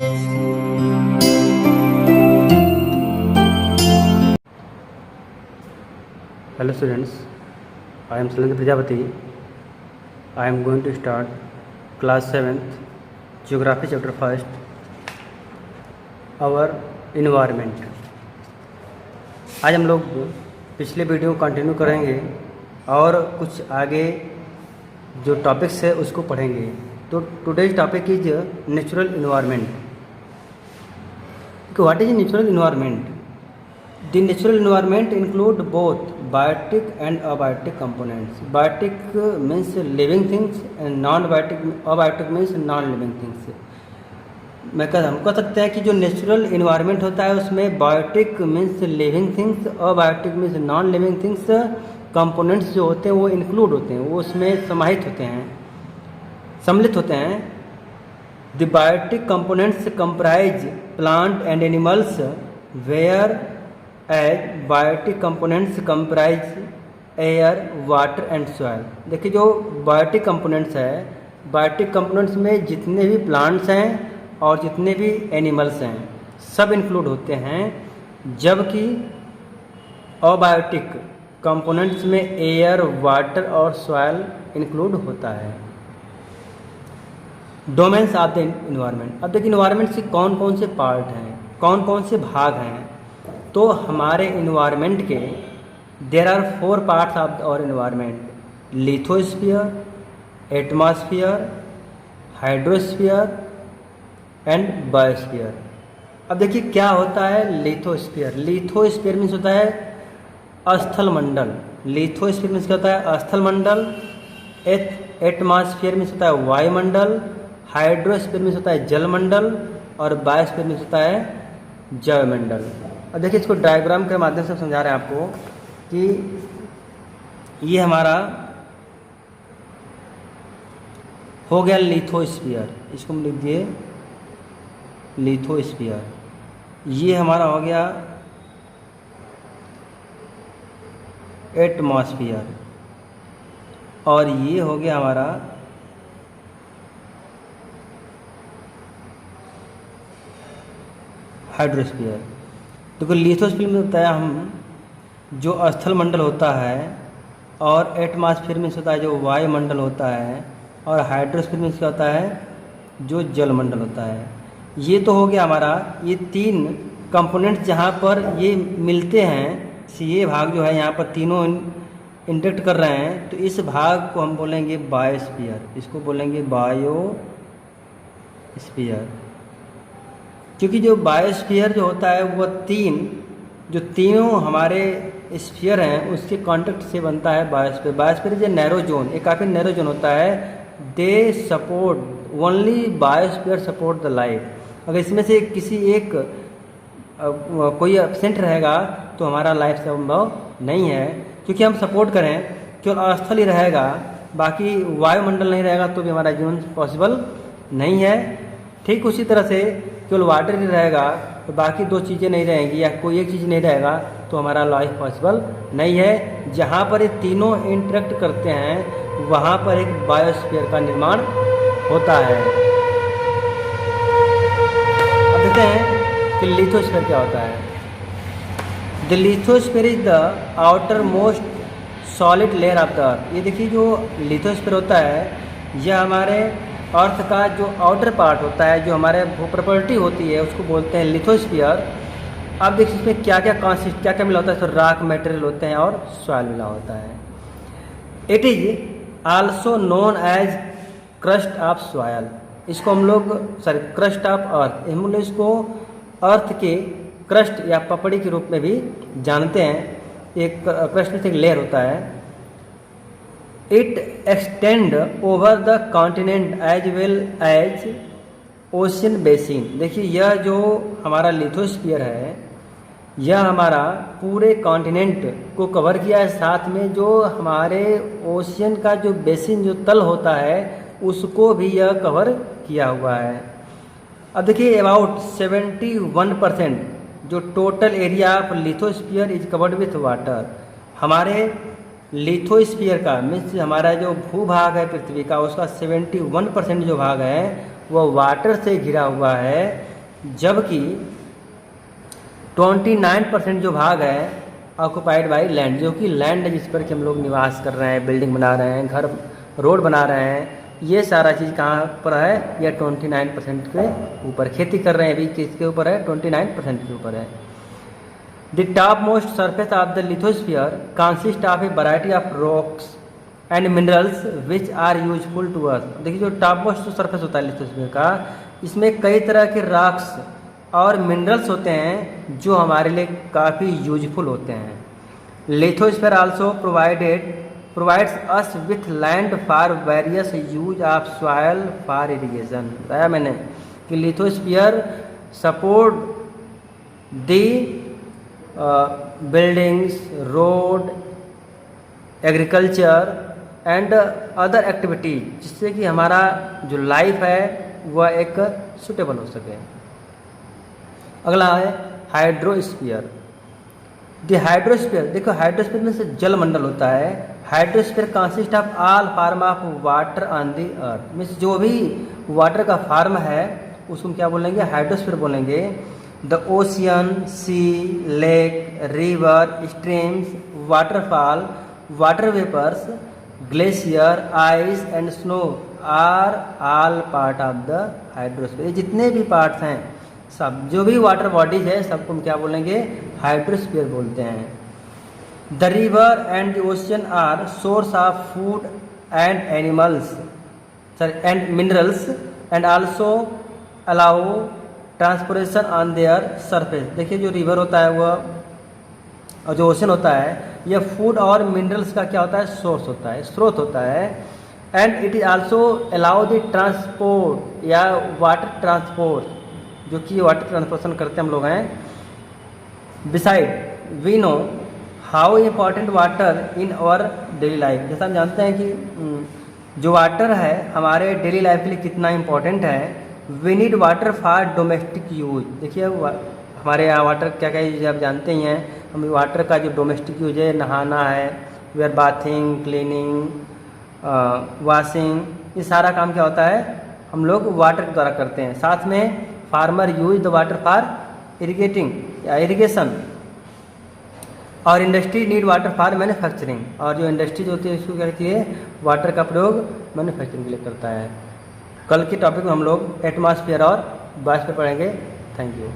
Hello students, I am Salendra Prajapati. I am going to start class 7th Geography chapter 1st, our environment. आज हम लोग पिछले video को continue करेंगे और कुछ आगे जो टॉपिक्स है उसको पढ़ेंगे. तो today's topic is natural environment. What is natural environment? The natural environment include both biotic and abiotic components. Biotic means living things and abiotic means non-living things. हम कह सकते हैं कि जो नेचुरल इन्वायरमेंट होता है उसमें biotic means living things, abiotic means non living things components जो होते हैं वो इंक्लूड होते हैं, वो उसमें समाहित होते हैं, सम्मिलित होते हैं. The biotic components comprise plant and animals whereas biotic components comprise air, water and soil. देखिए जो बायोटिक कंपोनेंट्स है, बायोटिक कंपोनेंट्स में जितने भी प्लांट्स हैं और जितने भी एनिमल्स हैं सब इंक्लूड होते हैं, जबकि अबायोटिक कंपोनेंट्स में एयर, वाटर और सॉइल इंक्लूड होता है. Domains of the environment. अब देखिए इन्वायरमेंट से कौन कौन से पार्ट हैं, कौन कौन से भाग हैं. तो हमारे इन्वायरमेंट के there are 4 parts of our environment: lithosphere, atmosphere, hydrosphere and biosphere. अब देखिए क्या होता है लिथोस्फीयर. लिथोस्फीयर मीन्स होता है स्थल मंडल. लिथोस्फीयर मीन्स क्या होता है? स्थल मंडल. एटमॉस्फेयर मीन्स होता है वायुमंडल. हाइड्रोस्फीयर मीन्स होता है जलमंडल. और बायोस्फीयर मीन्स होता है जैवमंडल. अब देखिए इसको डायग्राम के माध्यम से समझा रहे हैं आपको कि ये हमारा हो गया लिथोस्फीयर. इसको हम लिख दिए लिथोस्फीयर. ये हमारा हो गया एटमॉस्फेयर. और ये हो गया हमारा हाइड्रोस्फीयर. देखो लिथोस्फीयर में बताया हम जो स्थल मंडल होता है, और एटमॉस्फेयर में होता है जो वायुमंडल होता है, और हाइड्रोस्फीयर में क्या होता है जो जलमंडल होता है. ये तो हो गया हमारा ये 3 कंपोनेंट्स जहाँ पर ये मिलते हैं. ये भाग जो है यहाँ पर तीनों इंटरेक्ट कर रहे हैं, तो इस भाग को हम बोलेंगे बायोस्फीयर. इसको बोलेंगे बायोस्फीयर. क्योंकि जो बायोस्फीयर जो होता है वो तीनों हमारे स्फीयर हैं उसके कॉन्टेक्ट से बनता है biosphere. Biosphere is a narrow zone, एक काफ़ी नैरो जोन होता है. They support only biosphere support the life. अगर इसमें से किसी एक कोई एब्सेंट रहेगा तो हमारा लाइफ संभव नहीं है. क्योंकि हम सपोर्ट करें केवल स्थल ही रहेगा, बाकी वायुमंडल नहीं रहेगा तो भी हमारा जीवन पॉसिबल नहीं है. ठीक उसी तरह से केवल वाटर ही रहेगा तो बाकी 2 चीज़ें नहीं रहेंगी, या कोई एक चीज़ नहीं रहेगा तो हमारा लाइफ पॉसिबल नहीं है. जहाँ पर ये तीनों इंटरेक्ट करते हैं वहाँ पर एक बायोस्फीयर का निर्माण होता है. अब देखते हैं कि लिथोस्फीयर क्या होता है. The lithosphere is the outer most solid layer of the earth. ये देखिए जो लिथोस्फीयर होता है यह हमारे अर्थ का जो आउटर पार्ट होता है, जो हमारे प्रॉपर्टी होती है उसको बोलते हैं लिथोस्फीयर. अब देखिए इसमें क्या क्या मिला होता है. तो रॉक मटेरियल होते हैं और सॉइल मिला होता है. It is also known as crust of soil. इसको हम लोग क्रस्ट ऑफ अर्थ, हम लोग इसको अर्थ के क्रस्ट या पपड़ी के रूप में भी जानते हैं. एक क्रस्ट में से एक लेयर होता है. It extend over the continent as well as ocean basin. देखिए यह जो हमारा लिथोस्फीयर है यह हमारा पूरे कॉन्टिनेंट को कवर किया है, साथ में जो हमारे ओशियन का जो बेसिन जो तल होता है उसको भी यह कवर किया हुआ है. अब देखिए अबाउट 71% जो total area of lithosphere is covered with water. हमारे लिथोस्फीयर का मीन्स हमारा जो भूभाग है पृथ्वी का उसका 71% जो भाग है वह वाटर से घिरा हुआ है, जबकि 29% जो भाग है ऑक्युपाइड बाई लैंड, जो कि लैंड है जिस पर कि हम लोग निवास कर रहे हैं, बिल्डिंग बना रहे हैं, घर रोड बना रहे हैं, ये सारा चीज़ कहाँ पर है, यह 29% के ऊपर। खेती कर रहे हैं अभी किसके ऊपर है, 29% के ऊपर है। The top most surface of the lithosphere consist of a variety of rocks and minerals which are useful to us. देखिए जो टॉप मोस्ट सरफेस होता है लिथोस्फीयर का, इसमें कई तरह के रॉक्स और मिनरल्स होते हैं जो हमारे लिए काफ़ी यूजफुल होते हैं। Lithosphere also provides us with land for various use of soil for irrigation. बताया मैंने कि lithosphere support the buildings, road, agriculture and other activities, जिससे कि हमारा जो लाइफ है वह एक सुटेबल हो सके। अगला है हाइड्रोस्फीयर। द हाइड्रोस्फीयर, देखो हाइड्रोस्फीयर में से जलमंडल होता है। Hydrosphere consist of all form of water on the earth. Means जो भी वाटर का फॉर्म है उसको क्या बोलेंगे, हाइड्रोस्फीयर बोलेंगे। The ocean, sea, lake, river, streams, waterfall, water vapours, glacier, ice and snow are all part of the hydrosphere. जितने भी पार्ट्स हैं सब, जो भी वाटर बॉडीज है सबको हम क्या बोलेंगे, हाइड्रोस्फीयर बोलते हैं। The river and the ocean are source of food and animals and minerals and also allow transportation on their surface. देखिए जो रिवर होता है वह और जो ओशन होता है यह फूड और मिनरल्स का क्या होता है, सोर्स होता है, स्रोत होता है। And it is also allow the transport या वाटर ट्रांसपोर्ट, जो कि वाटर ट्रांसपोर्टेशन करते हम लोग हैं। Beside we know how important water in our daily life. जैसा हम जानते हैं कि जो वाटर है हमारे डेली लाइफ के लिए कितना इम्पोर्टेंट है। We need water for domestic use. देखिए हमारे यहाँ वाटर क्या क्या यूज है आप जानते ही हैं। हम वाटर का जो डोमेस्टिक यूज है, नहाना है, we are bathing, cleaning, washing, ये सारा काम क्या होता है हम लोग वाटर के द्वारा करते हैं। साथ में farmer use the water for irrigating या इरिगेशन, और industry need water for manufacturing. और जो इंडस्ट्री होती है इसको क्या कहती है, वाटर का प्रयोग मैन्युफैक्चरिंग के लिए करता है। कल के टॉपिक में हम लोग एटमॉस्फेयर और बायोस्फीयर पढ़ेंगे। Thank you.